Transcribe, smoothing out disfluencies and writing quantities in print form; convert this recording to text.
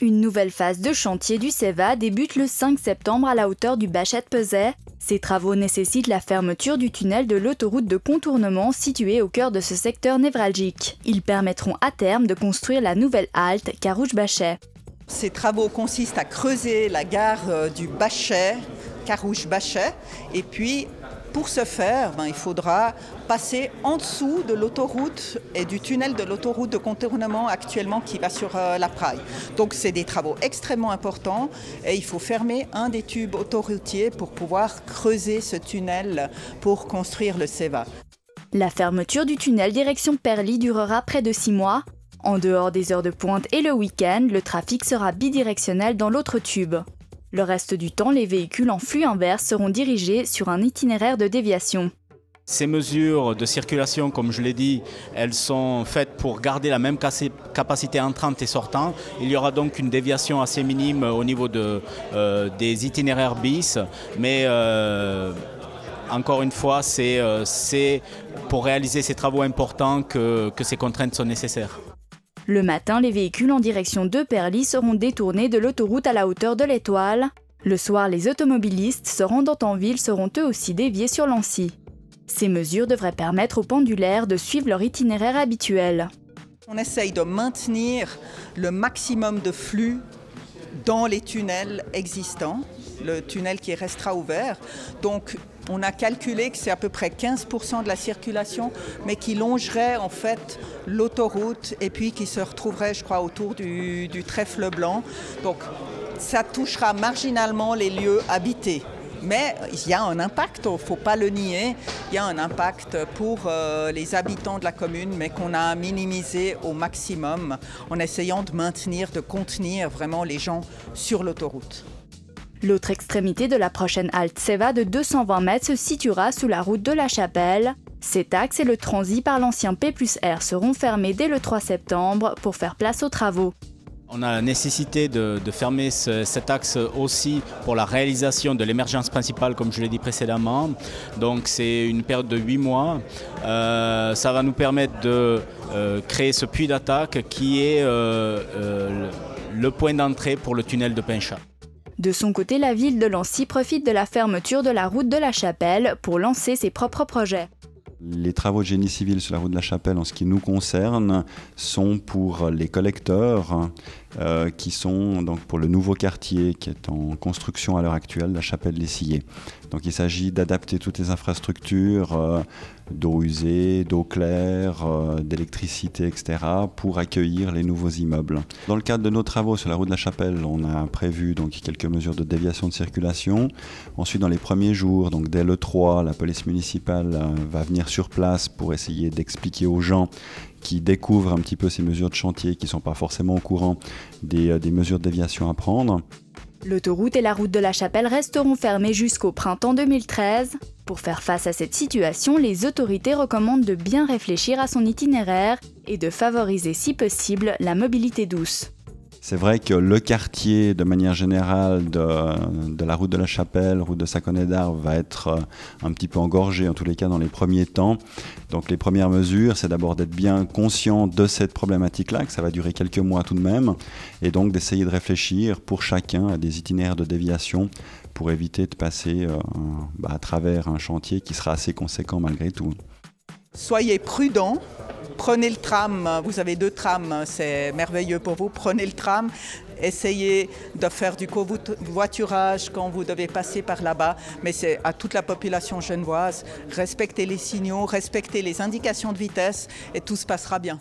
Une nouvelle phase de chantier du CEVA débute le 5 septembre à la hauteur du Bachette-Peuzet. Ces travaux nécessitent la fermeture du tunnel de l'autoroute de contournement situé au cœur de ce secteur névralgique. Ils permettront à terme de construire la nouvelle halte Carouge-Bachet. Ces travaux consistent à creuser la gare du Bachet, Carouge-Bachet, et puis pour ce faire, il faudra passer en dessous de l'autoroute et du tunnel de l'autoroute de contournement actuellement qui va sur la Praille. Donc c'est des travaux extrêmement importants et il faut fermer un des tubes autoroutiers pour pouvoir creuser ce tunnel pour construire le CEVA. La fermeture du tunnel direction Perly durera près de 6 mois. En dehors des heures de pointe et le week-end, le trafic sera bidirectionnel dans l'autre tube. Le reste du temps, les véhicules en flux inverse seront dirigés sur un itinéraire de déviation. Ces mesures de circulation, comme je l'ai dit, elles sont faites pour garder la même capacité entrante et sortant. Il y aura donc une déviation assez minime au niveau des itinéraires bis, mais encore une fois, c'est pour réaliser ces travaux importants que ces contraintes sont nécessaires. Le matin, les véhicules en direction de Perly seront détournés de l'autoroute à la hauteur de l'Étoile. Le soir, les automobilistes se rendant en ville seront eux aussi déviés sur Lancy. Ces mesures devraient permettre aux pendulaires de suivre leur itinéraire habituel. On essaye de maintenir le maximum de flux dans les tunnels existants, le tunnel qui restera ouvert. Donc, on a calculé que c'est à peu près 15% de la circulation, mais qui longerait en fait l'autoroute et puis qui se retrouverait, je crois, autour du trèfle blanc. Donc, ça touchera marginalement les lieux habités. Mais il y a un impact, il ne faut pas le nier, il y a un impact pour les habitants de la commune, mais qu'on a minimisé au maximum en essayant de maintenir, de contenir vraiment les gens sur l'autoroute. L'autre extrémité de la prochaine halte CEVA de 220 mètres se situera sous la route de la Chapelle. Cet axe et le transit par l'ancien P+R seront fermés dès le 3 septembre pour faire place aux travaux. On a la nécessité de fermer cet axe aussi pour la réalisation de l'émergence principale, comme je l'ai dit précédemment. Donc c'est une période de 8 mois. Ça va nous permettre de créer ce puits d'attaque qui est le point d'entrée pour le tunnel de Pinchat. De son côté, la ville de Lancy profite de la fermeture de la route de la Chapelle pour lancer ses propres projets. Les travaux de génie civil sur la route de la Chapelle, en ce qui nous concerne, sont pour les collecteurs qui sont donc pour le nouveau quartier qui est en construction à l'heure actuelle, la Chapelle-les-Sillets. Donc il s'agit d'adapter toutes les infrastructures d'eau usée, d'eau claire, d'électricité, etc. pour accueillir les nouveaux immeubles. Dans le cadre de nos travaux sur la route de la Chapelle, on a prévu donc quelques mesures de déviation de circulation. Ensuite, dans les premiers jours, donc dès le 3, la police municipale va venir sur place pour essayer d'expliquer aux gens qui découvrent un petit peu ces mesures de chantier, qui ne sont pas forcément au courant des mesures de déviation à prendre. L'autoroute et la route de la Chapelle resteront fermées jusqu'au printemps 2013. Pour faire face à cette situation, les autorités recommandent de bien réfléchir à son itinéraire et de favoriser si possible la mobilité douce. C'est vrai que le quartier, de manière générale, de la route de la Chapelle, route de Saconnet-d'Arves, va être un petit peu engorgé, en tous les cas dans les premiers temps. Donc les premières mesures, c'est d'abord d'être bien conscient de cette problématique-là, que ça va durer quelques mois tout de même, et donc d'essayer de réfléchir pour chacun à des itinéraires de déviation pour éviter de passer à travers un chantier qui sera assez conséquent malgré tout. Soyez prudents. Prenez le tram, vous avez 2 trams, c'est merveilleux pour vous, prenez le tram, essayez de faire du covoiturage quand vous devez passer par là-bas, mais c'est à toute la population genevoise, respectez les signaux, respectez les indications de vitesse et tout se passera bien.